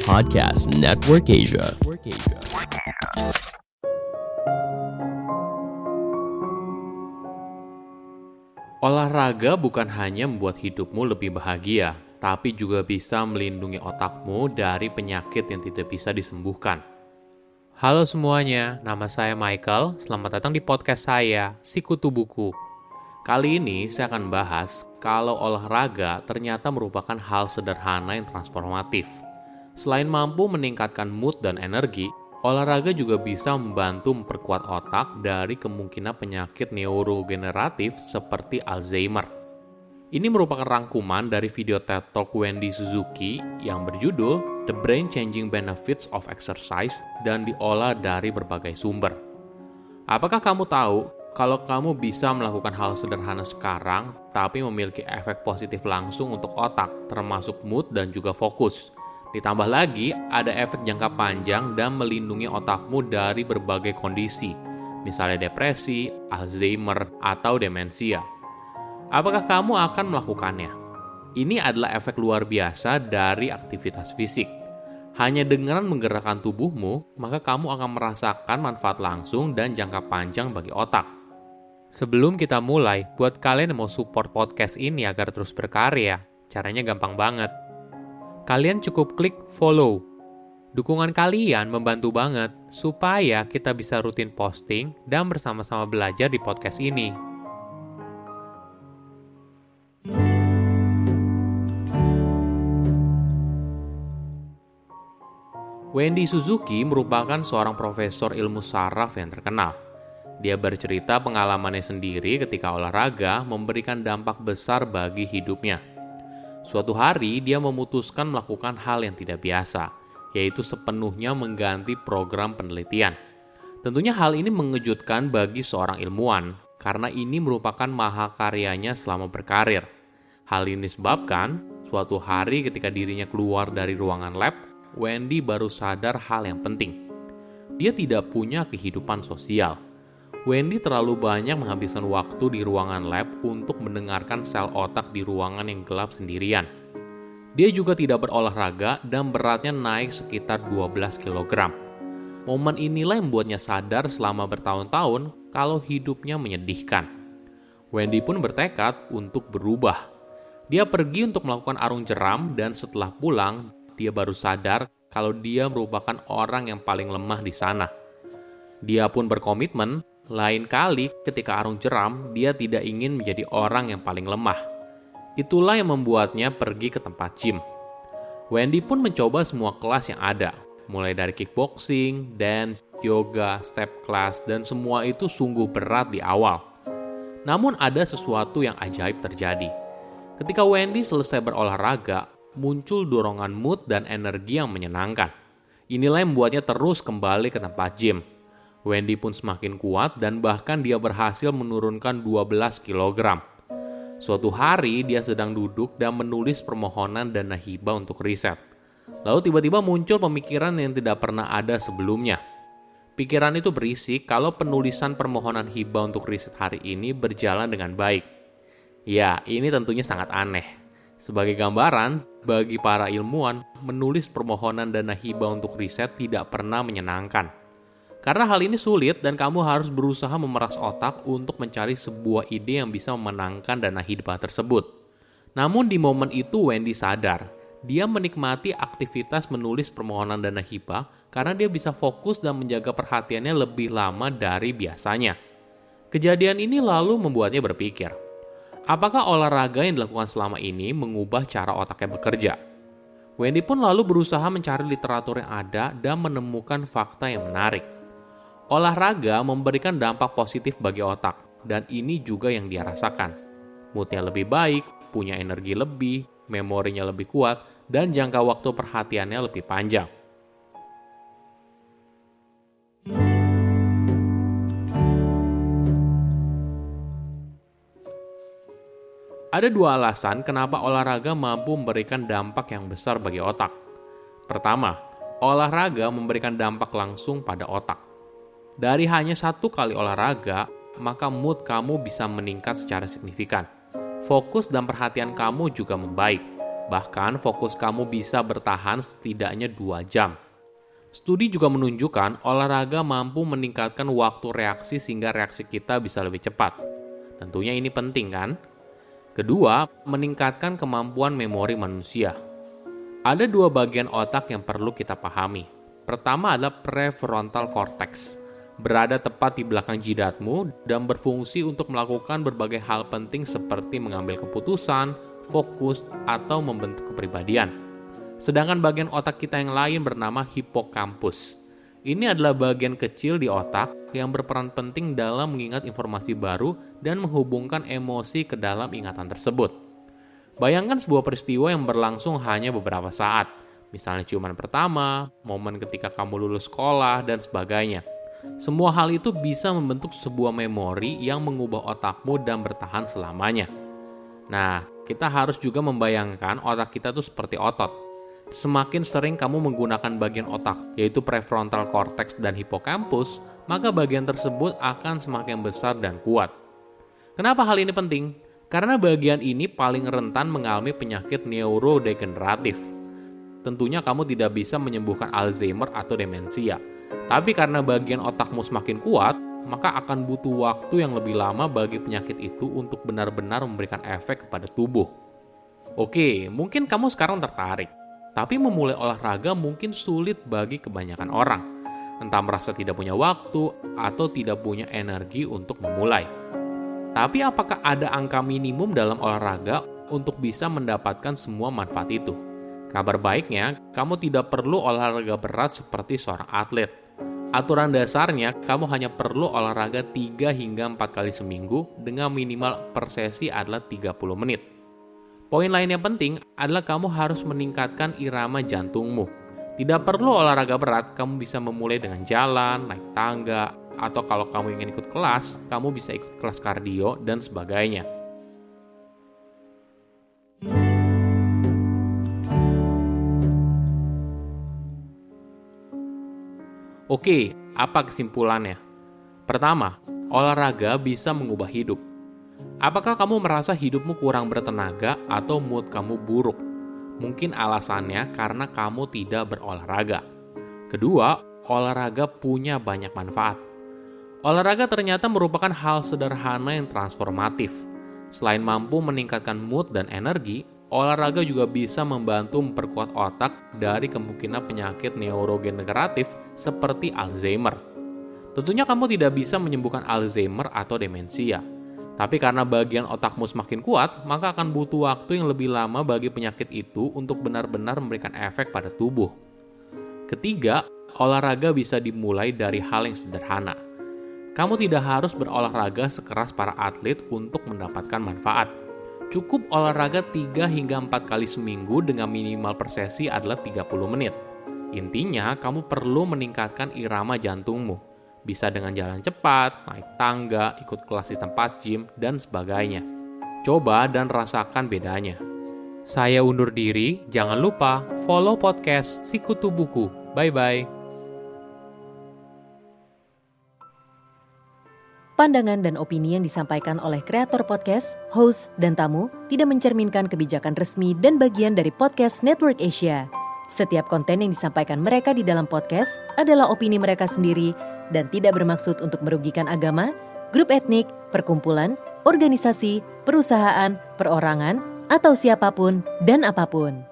Podcast Network Asia. Olahraga bukan hanya membuat hidupmu lebih bahagia, tapi juga bisa melindungi otakmu dari penyakit yang tidak bisa disembuhkan. Halo semuanya, nama saya Michael. Selamat datang di podcast saya, Sikutu Buku. Kali ini saya akan bahas kalau olahraga ternyata merupakan hal sederhana yang transformatif. Selain mampu meningkatkan mood dan energi, olahraga juga bisa membantu memperkuat otak dari kemungkinan penyakit neurogeneratif seperti Alzheimer. Ini merupakan rangkuman dari video TED Talk Wendy Suzuki yang berjudul The Brain Changing Benefits of Exercise dan diolah dari berbagai sumber. Apakah kamu tahu kalau kamu bisa melakukan hal sederhana sekarang tapi memiliki efek positif langsung untuk otak, termasuk mood dan juga fokus? Ditambah lagi, ada efek jangka panjang dan melindungi otakmu dari berbagai kondisi, misalnya depresi, Alzheimer, atau demensia. Apakah kamu akan melakukannya? Ini adalah efek luar biasa dari aktivitas fisik. Hanya dengan menggerakkan tubuhmu, maka kamu akan merasakan manfaat langsung dan jangka panjang bagi otak. Sebelum kita mulai, buat kalian yang mau support podcast ini agar terus berkarya, caranya gampang banget. Kalian cukup klik follow. Dukungan kalian membantu banget supaya kita bisa rutin posting dan bersama-sama belajar di podcast ini. Wendy Suzuki merupakan seorang profesor ilmu saraf yang terkenal. Dia bercerita pengalamannya sendiri ketika olahraga memberikan dampak besar bagi hidupnya. Suatu hari dia memutuskan melakukan hal yang tidak biasa, yaitu sepenuhnya mengganti program penelitian. Tentunya hal ini mengejutkan bagi seorang ilmuwan, karena ini merupakan mahakaryanya selama berkarir. Hal ini disebabkan, suatu hari ketika dirinya keluar dari ruangan lab, Wendy baru sadar hal yang penting. Dia tidak punya kehidupan sosial. Wendy terlalu banyak menghabiskan waktu di ruangan lab untuk mendengarkan sel otak di ruangan yang gelap sendirian. Dia juga tidak berolahraga dan beratnya naik sekitar 12 kg. Momen inilah yang membuatnya sadar selama bertahun-tahun kalau hidupnya menyedihkan. Wendy pun bertekad untuk berubah. Dia pergi untuk melakukan arung jeram dan setelah pulang, dia baru sadar kalau dia merupakan orang yang paling lemah di sana. Dia pun berkomitmen, lain kali ketika arung jeram, dia tidak ingin menjadi orang yang paling lemah. Itulah yang membuatnya pergi ke tempat gym. Wendy pun mencoba semua kelas yang ada, mulai dari kickboxing, dance, yoga, step class, dan semua itu sungguh berat di awal. Namun ada sesuatu yang ajaib terjadi. Ketika Wendy selesai berolahraga, muncul dorongan mood dan energi yang menyenangkan. Inilah yang membuatnya terus kembali ke tempat gym. Wendy pun semakin kuat dan bahkan dia berhasil menurunkan 12 kg. Suatu hari dia sedang duduk dan menulis permohonan dana hibah untuk riset. Lalu tiba-tiba muncul pemikiran yang tidak pernah ada sebelumnya. Pikiran itu berisi kalau penulisan permohonan hibah untuk riset hari ini berjalan dengan baik. Ya, ini tentunya sangat aneh. Sebagai gambaran, bagi para ilmuwan, menulis permohonan dana hibah untuk riset tidak pernah menyenangkan. Karena hal ini sulit dan kamu harus berusaha memeras otak untuk mencari sebuah ide yang bisa memenangkan dana hibah tersebut. Namun di momen itu Wendy sadar, dia menikmati aktivitas menulis permohonan dana hibah karena dia bisa fokus dan menjaga perhatiannya lebih lama dari biasanya. Kejadian ini lalu membuatnya berpikir, apakah olahraga yang dilakukan selama ini mengubah cara otaknya bekerja? Wendy pun lalu berusaha mencari literatur yang ada dan menemukan fakta yang menarik. Olahraga memberikan dampak positif bagi otak, dan ini juga yang dia rasakan. Moodnya lebih baik, punya energi lebih, memorinya lebih kuat, dan jangka waktu perhatiannya lebih panjang. Ada dua alasan kenapa olahraga mampu memberikan dampak yang besar bagi otak. Pertama, olahraga memberikan dampak langsung pada otak. Dari hanya satu kali olahraga, maka mood kamu bisa meningkat secara signifikan. Fokus dan perhatian kamu juga membaik. Bahkan fokus kamu bisa bertahan setidaknya 2 jam. Studi juga menunjukkan olahraga mampu meningkatkan waktu reaksi sehingga reaksi kita bisa lebih cepat. Tentunya ini penting kan? Kedua, meningkatkan kemampuan memori manusia. Ada 2 bagian otak yang perlu kita pahami. Pertama adalah prefrontal cortex. Berada tepat di belakang jidatmu dan berfungsi untuk melakukan berbagai hal penting seperti mengambil keputusan, fokus, atau membentuk kepribadian. Sedangkan bagian otak kita yang lain bernama hippocampus. Ini adalah bagian kecil di otak yang berperan penting dalam mengingat informasi baru dan menghubungkan emosi ke dalam ingatan tersebut. Bayangkan sebuah peristiwa yang berlangsung hanya beberapa saat, misalnya ciuman pertama, momen ketika kamu lulus sekolah, dan sebagainya. Semua hal itu bisa membentuk sebuah memori yang mengubah otakmu dan bertahan selamanya. Nah, kita harus juga membayangkan otak kita tuh seperti otot. Semakin sering kamu menggunakan bagian otak, yaitu prefrontal cortex dan hippocampus, maka bagian tersebut akan semakin besar dan kuat. Kenapa hal ini penting? Karena bagian ini paling rentan mengalami penyakit neurodegeneratif. Tentunya kamu tidak bisa menyembuhkan Alzheimer atau demensia. Tapi karena bagian otakmu semakin kuat, maka akan butuh waktu yang lebih lama bagi penyakit itu untuk benar-benar memberikan efek kepada tubuh. Oke, mungkin kamu sekarang tertarik. Tapi memulai olahraga mungkin sulit bagi kebanyakan orang. Entah merasa tidak punya waktu atau tidak punya energi untuk memulai. Tapi apakah ada angka minimum dalam olahraga untuk bisa mendapatkan semua manfaat itu? Kabar baiknya, kamu tidak perlu olahraga berat seperti seorang atlet. Aturan dasarnya, kamu hanya perlu olahraga 3 hingga 4 kali seminggu dengan minimal per sesi adalah 30 menit. Poin lain yang penting adalah kamu harus meningkatkan irama jantungmu. Tidak perlu olahraga berat, kamu bisa memulai dengan jalan, naik tangga, atau kalau kamu ingin ikut kelas, kamu bisa ikut kelas kardio dan sebagainya. Oke, apa kesimpulannya? Pertama, olahraga bisa mengubah hidup. Apakah kamu merasa hidupmu kurang bertenaga atau mood kamu buruk? Mungkin alasannya karena kamu tidak berolahraga. Kedua, olahraga punya banyak manfaat. Olahraga ternyata merupakan hal sederhana yang transformatif. Selain mampu meningkatkan mood dan energi, olahraga juga bisa membantu memperkuat otak dari kemungkinan penyakit neurodegeneratif seperti Alzheimer. Tentunya kamu tidak bisa menyembuhkan Alzheimer atau demensia. Tapi karena bagian otakmu semakin kuat, maka akan butuh waktu yang lebih lama bagi penyakit itu untuk benar-benar memberikan efek pada tubuh. Ketiga, olahraga bisa dimulai dari hal yang sederhana. Kamu tidak harus berolahraga sekeras para atlet untuk mendapatkan manfaat. Cukup olahraga 3 hingga 4 kali seminggu dengan minimal per sesi adalah 30 menit. Intinya, kamu perlu meningkatkan irama jantungmu. Bisa dengan jalan cepat, naik tangga, ikut kelas di tempat gym, dan sebagainya. Coba dan rasakan bedanya. Saya undur diri, jangan lupa follow podcast Sikutu Buku. Bye-bye. Pandangan dan opini yang disampaikan oleh kreator podcast, host, dan tamu tidak mencerminkan kebijakan resmi dan bagian dari Podcast Network Asia. Setiap konten yang disampaikan mereka di dalam podcast adalah opini mereka sendiri dan tidak bermaksud untuk merugikan agama, grup etnik, perkumpulan, organisasi, perusahaan, perorangan, atau siapapun dan apapun.